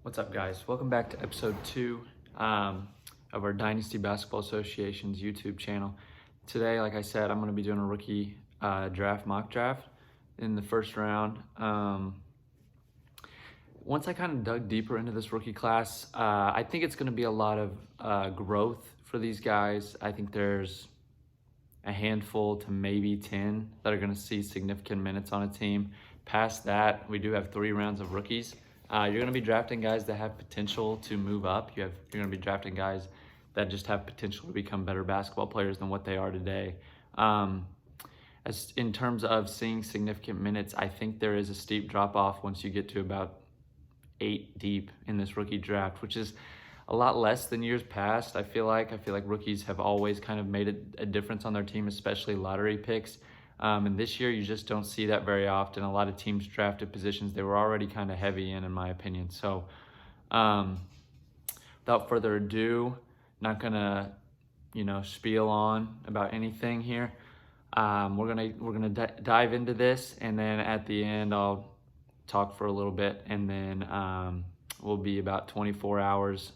What's up, guys? Welcome back to episode 2 of our Dynasty Basketball Association's YouTube channel. Today, like I said, I'm going to be doing a rookie mock draft in the first round. Once I kind of dug deeper into this rookie class, I think it's going to be a lot of growth for these guys. I think there's a handful to maybe 10 that are going to see significant minutes on a team. Past that, we do have 3 rounds of rookies. You're going to be drafting guys that have potential to move up. You're going to be drafting guys that just have potential to become better basketball players than what they are today. As in terms of seeing significant minutes, I think there is a steep drop off once you get to about 8 deep in this rookie draft, which is a lot less than years past. I feel like rookies have always kind of made a difference on their team, especially lottery picks. And this year, you just don't see that very often. A lot of teams drafted positions they were already kind of heavy in my opinion. So without further ado, not gonna, spiel on about anything here. We're gonna dive into this, and then at the end, I'll talk for a little bit, and then we'll be about 24 hours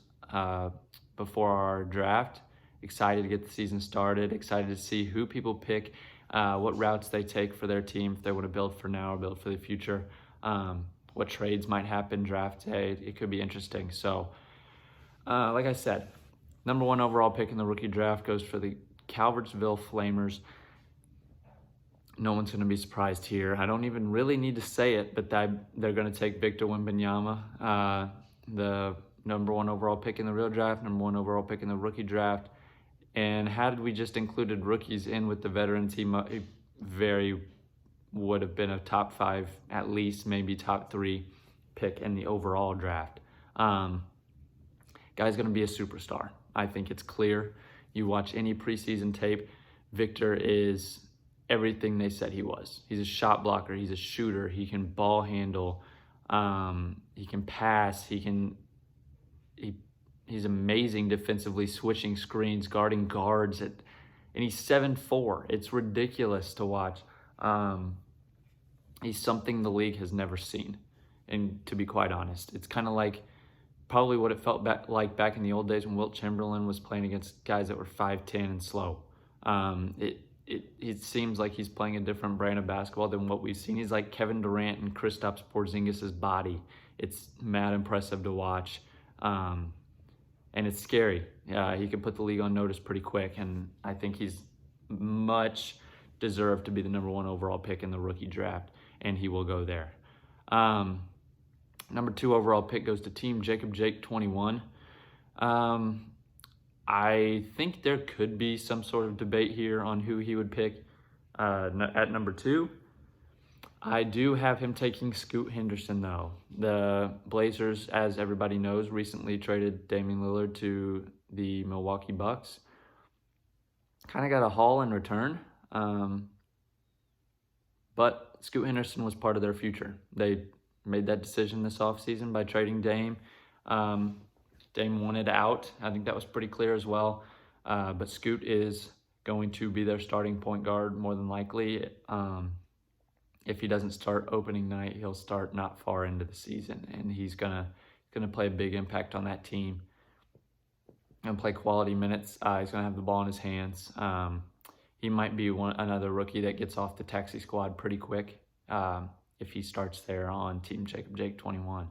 before our draft. Excited to get the season started, excited to see who people pick, what routes they take for their team, if they want to build for now or build for the future, what trades might happen draft day. It could be interesting. So like I said, number 1 overall pick in the rookie draft goes for the Calvertsville Flamers. No one's going to be surprised here. I don't even really need to say it, but they're going to take Victor Wembanyama, the number 1 overall pick in the real draft, number 1 overall pick in the rookie draft. And had we just included rookies in with the veteran team, it very would have been a top 5, at least maybe top 3 pick in the overall draft. Guy's going to be a superstar. I think it's clear. You watch any preseason tape, Victor is everything they said he was. He's a shot blocker. He's a shooter. He can ball handle. He can pass. He's amazing defensively, switching screens, guarding guards, and he's 7'4". It's ridiculous to watch. He's something the league has never seen, and to be quite honest, it's kind of like probably what it felt back in the old days when Wilt Chamberlain was playing against guys that were 5'10" and slow. It seems like he's playing a different brand of basketball than what we've seen. He's like Kevin Durant and Kristaps Porzingis' body. It's mad impressive to watch. And it's scary. He can put the league on notice pretty quick, and I think he's much deserved to be the number 1 overall pick in the rookie draft, and he will go there. Number 2 overall pick goes to Team Jacob Jake 21. I think there could be some sort of debate here on who he would pick at number 2. I do have him taking Scoot Henderson, though. The Blazers, as everybody knows, recently traded Damian Lillard to the Milwaukee Bucks. Kind of got a haul in return. But Scoot Henderson was part of their future. They made that decision this offseason by trading Dame. Dame wanted out. I think that was pretty clear as well. But Scoot is going to be their starting point guard more than likely. If he doesn't start opening night, he'll start not far into the season, and he's gonna play a big impact on that team and play quality minutes. He's gonna have the ball in his hands. He might be another rookie that gets off the taxi squad pretty quick if he starts there on Team Jacob Jake 21.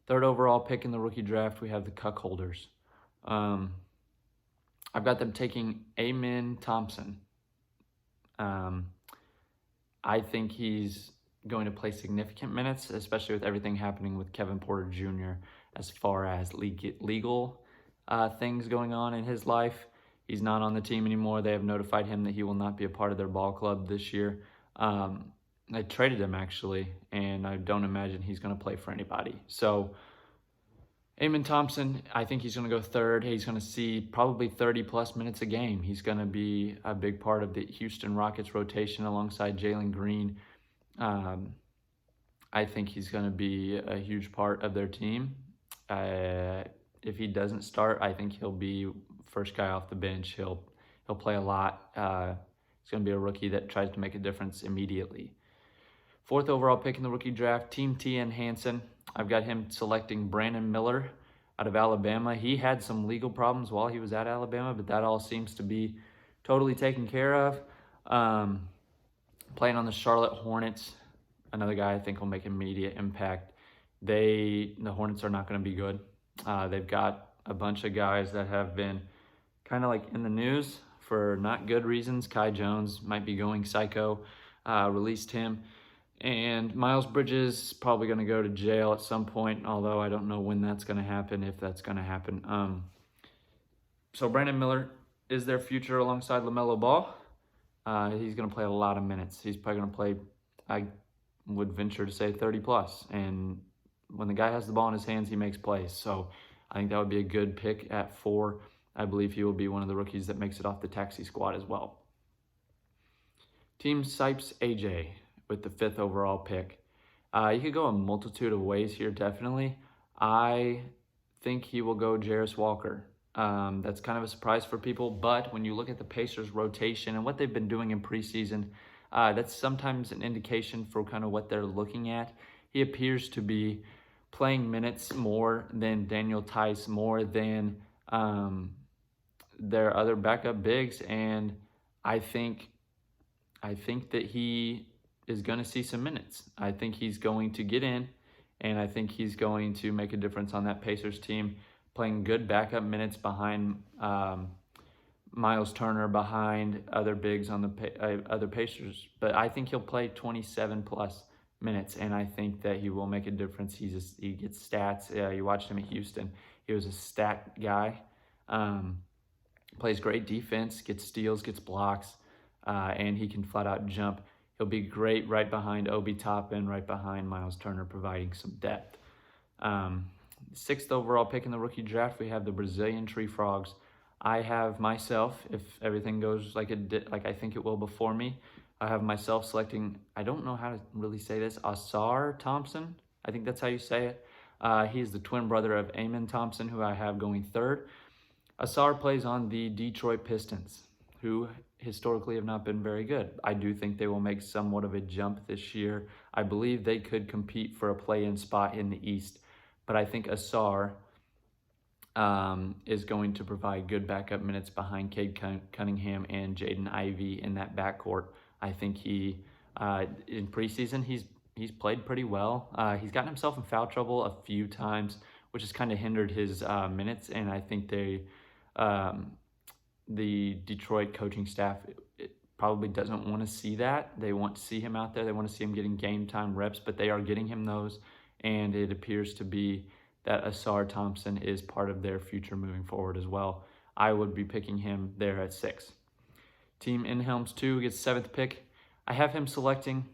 3rd overall pick in the rookie draft, we have the Cuckolders. I've got them taking Amen Thompson. I think he's going to play significant minutes, especially with everything happening with Kevin Porter Jr. as far as legal things going on in his life. He's not on the team anymore. They have notified him that he will not be a part of their ball club this year. I traded him, actually, and I don't imagine he's going to play for anybody. So Amen Thompson, I think he's going to go 3rd. He's going to see probably 30-plus minutes a game. He's going to be a big part of the Houston Rockets rotation alongside Jalen Green. I think he's going to be a huge part of their team. If he doesn't start, I think he'll be first guy off the bench. He'll play a lot. He's going to be a rookie that tries to make a difference immediately. 4th overall pick in the rookie draft, Team T.N. Hansen. I've got him selecting Brandon Miller out of Alabama. He had some legal problems while he was at Alabama, but that all seems to be totally taken care of. Playing on the Charlotte Hornets, another guy I think will make immediate impact. The Hornets are not going to be good. They've got a bunch of guys that have been kind of like in the news for not good reasons. Kai Jones might be going psycho, released him. And Miles Bridges probably going to go to jail at some point, although I don't know when that's going to happen, if that's going to happen. So Brandon Miller is their future alongside LaMelo Ball. He's going to play a lot of minutes. He's probably going to play, I would venture to say, 30 plus. And when the guy has the ball in his hands, he makes plays. So I think that would be a good pick at 4. I believe he will be one of the rookies that makes it off the taxi squad as well. Team Sipes AJ with the 5th overall pick. You could go a multitude of ways here, definitely. I think he will go Jarace Walker. That's kind of a surprise for people, but when you look at the Pacers' rotation and what they've been doing in preseason, that's sometimes an indication for kind of what they're looking at. He appears to be playing minutes more than Daniel Tice, more than their other backup bigs, and I think that he is going to see some minutes. I think he's going to get in, and I think he's going to make a difference on that Pacers team, playing good backup minutes behind Miles Turner, behind other bigs on the other Pacers. But I think he'll play 27 plus minutes, and I think that he will make a difference. He gets stats. You watched him at Houston. He was a stat guy. Plays great defense, gets steals, gets blocks, and he can flat out jump. He'll be great right behind Obi Toppin, right behind Miles Turner, providing some depth. 6th overall pick in the rookie draft, we have the Brazilian Tree Frogs. I have myself, if everything goes like I think it will before me, I have myself selecting, I don't know how to really say this, Ausar Thompson. I think that's how you say it. He's the twin brother of Amen Thompson, who I have going 3rd. Ausar plays on the Detroit Pistons, who historically have not been very good. I do think they will make somewhat of a jump this year. I believe they could compete for a play-in spot in the East, but I think Ausar is going to provide good backup minutes behind Cade Cunningham and Jaden Ivey in that backcourt. I think he, in preseason, he's played pretty well. He's gotten himself in foul trouble a few times, which has kind of hindered his minutes, and I think the Detroit coaching staff probably doesn't want to see that. They want to see him out there. They want to see him getting game time reps, but they are getting him those, and it appears to be that Ausar Thompson is part of their future moving forward as well. I would be picking him there at 6. Team Inhelms 2 gets 7th pick. I have him selecting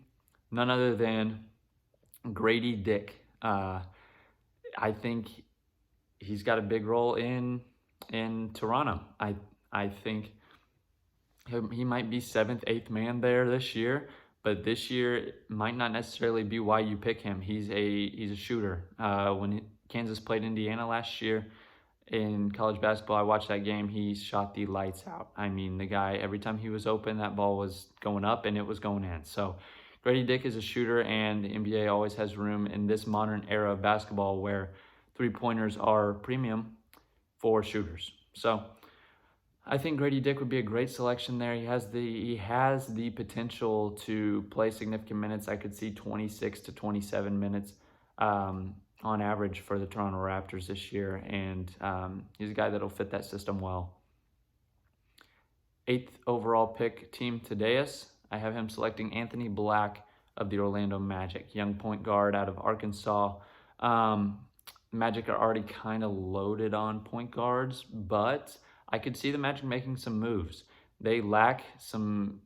none other than Grady Dick. I think he's got a big role in Toronto. I think he might be 7th, 8th man there this year, but this year might not necessarily be why you pick him. He's a shooter. When Kansas played Indiana last year in college basketball, I watched that game. He shot the lights out. I mean, the guy, every time he was open, that ball was going up and it was going in. So Grady Dick is a shooter, and the NBA always has room in this modern era of basketball where three-pointers are premium for shooters. So I think Grady Dick would be a great selection there. He has the potential to play significant minutes. I could see 26 to 27 minutes on average for the Toronto Raptors this year, and he's a guy that'll fit that system well. 8th overall pick, Team Thaddeus. I have him selecting Anthony Black of the Orlando Magic, young point guard out of Arkansas. Magic are already kind of loaded on point guards, but I could see the Magic making some moves. They lack some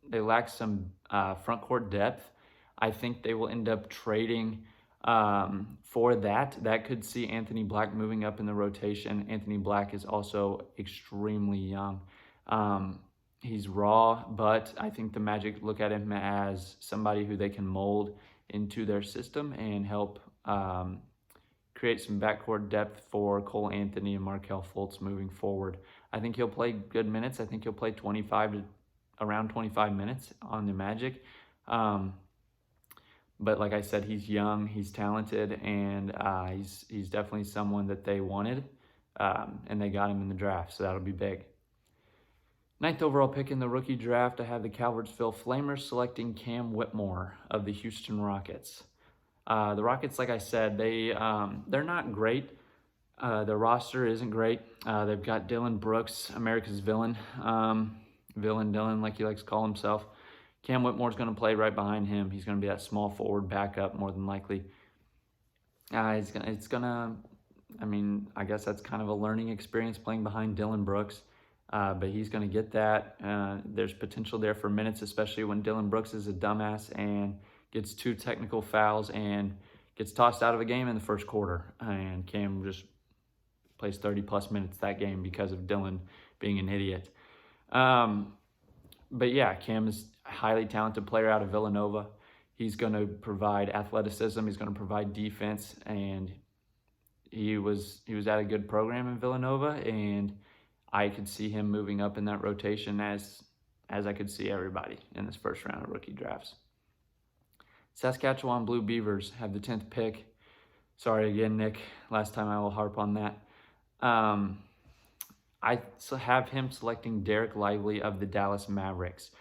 front court depth. I think they will end up trading for that. That could see Anthony Black moving up in the rotation. Anthony Black is also extremely young. He's raw, but I think the Magic look at him as somebody who they can mold into their system and help create some backcourt depth for Cole Anthony and Markelle Fultz moving forward. I think he'll play good minutes. I think he'll play around 25 minutes on the Magic. But like I said, he's young, he's talented, and he's definitely someone that they wanted, and they got him in the draft, so that'll be big. 9th overall pick in the rookie draft, I have the Calvertsville Flamers selecting Cam Whitmore of the Houston Rockets. The Rockets, like I said, they're not great. Their roster isn't great. They've got Dylan Brooks, America's villain, Villain Dylan, like he likes to call himself. Cam Whitmore's going to play right behind him. He's going to be that small forward backup more than likely. I guess that's kind of a learning experience playing behind Dylan Brooks. But he's going to get that. There's potential there for minutes, especially when Dylan Brooks is a dumbass and gets 2 technical fouls and gets tossed out of a game in the first quarter. And Cam just plays 30-plus minutes that game because of Dylan being an idiot. But yeah, Cam is a highly talented player out of Villanova. He's going to provide athleticism. He's going to provide defense. And he was at a good program in Villanova, and I could see him moving up in that rotation as I could see everybody in this first round of rookie drafts. Saskatchewan Blue Beavers have the 10th pick. Sorry again, Nick. Last time I will harp on that. I have him selecting Derek Lively of the Dallas Mavericks.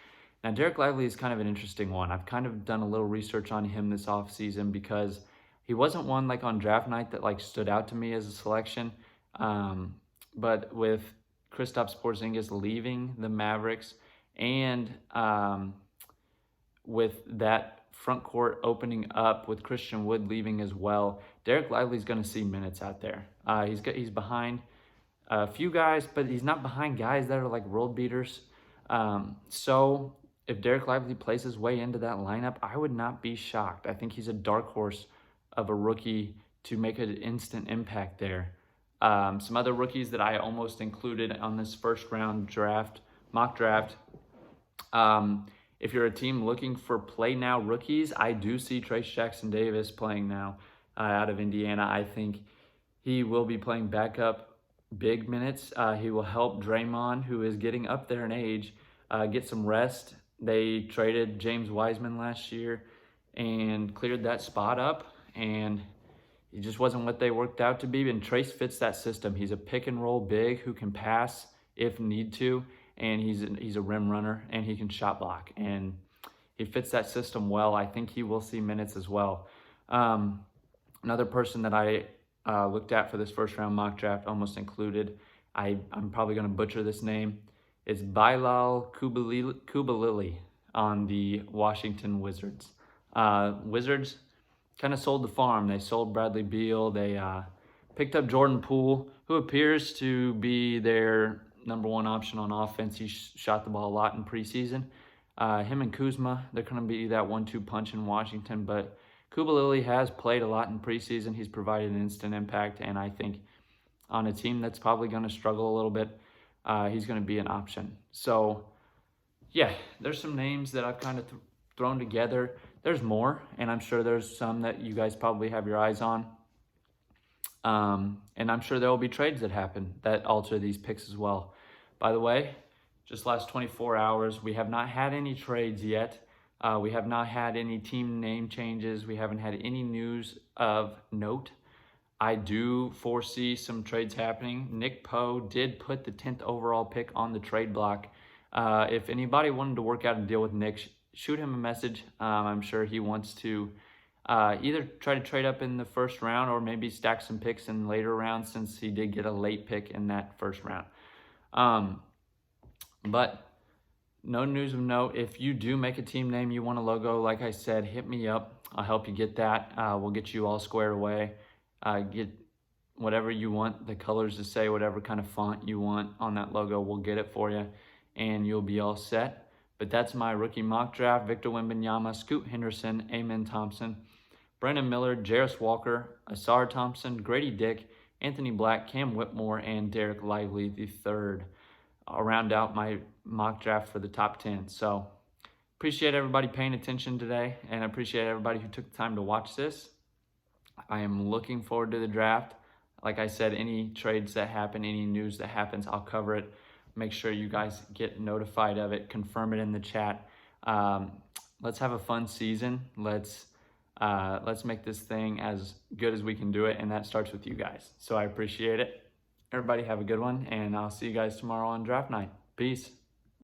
Now, Derek Lively is kind of an interesting one. I've kind of done a little research on him this offseason because he wasn't one like on draft night that like stood out to me as a selection. But with Kristaps Porzingis leaving the Mavericks and with that front court opening up with Christian Wood leaving as well, Derek Lively's going to see minutes out there. He's behind a few guys, but he's not behind guys that are like world beaters. So if Derek Lively plays his way into that lineup, I would not be shocked. I think he's a dark horse of a rookie to make an instant impact there. Some other rookies that I almost included on this first round mock draft. If you're a team looking for play now rookies, I do see Trayce Jackson-Davis playing now out of Indiana. I think he will be playing backup big minutes. He will help Draymond, who is getting up there in age, get some rest. They traded James Wiseman last year and cleared that spot up, and he just wasn't what they worked out to be. And Trayce fits that system. He's a pick and roll big who can pass if need to, and he's a rim runner, and he can shot block, and he fits that system well. I think he will see minutes as well. Another person that I looked at for this first round mock draft, almost included, I'm probably going to butcher this name, is Bilal Coulibaly on the Washington Wizards. Wizards kind of sold the farm. They sold Bradley Beal. They picked up Jordan Poole, who appears to be their number one option on offense. He shot the ball a lot in preseason. Him and Kuzma, they're going to be that 1-2 punch in Washington, but Coulibaly has played a lot in preseason. He's provided an instant impact, and I think on a team that's probably going to struggle a little bit, he's going to be an option. So, yeah, there's some names that I've kind of thrown together. There's more, and I'm sure there's some that you guys probably have your eyes on. And I'm sure there will be trades that happen that alter these picks as well. By the way, just last 24 hours, we have not had any trades yet. We have not had any team name changes. We haven't had any news of note. I do foresee some trades happening. Nick Poe did put the 10th overall pick on the trade block. If anybody wanted to work out a deal with Nick, shoot him a message. I'm sure he wants to either try to trade up in the first round or maybe stack some picks in later rounds, since he did get a late pick in that first round. But no news of note. If you do make a team name, you want a logo, like I said, hit me up. I'll help you get that. We'll get you all squared away. Get whatever you want, the colors to say, whatever kind of font you want on that logo, we'll get it for you, and you'll be all set. But that's my rookie mock draft. Victor Wembanyama, Scoot Henderson, Amen Thompson, Brandon Miller, Jarris Walker, Asar Thompson, Grady Dick, Anthony Black, Cam Whitmore, and Derek Lively III. I'll round out my mock draft for the top 10. So appreciate everybody paying attention today, and I appreciate everybody who took the time to watch this. I am looking forward to the draft. Like I said, any trades that happen, any news that happens, I'll cover it. Make sure you guys get notified of it. Confirm it in the chat. Let's have a fun season. Let's Let's make this thing as good as we can do it, and that starts with you guys. So I appreciate it. Everybody have a good one, and I'll see you guys tomorrow on draft night. Peace.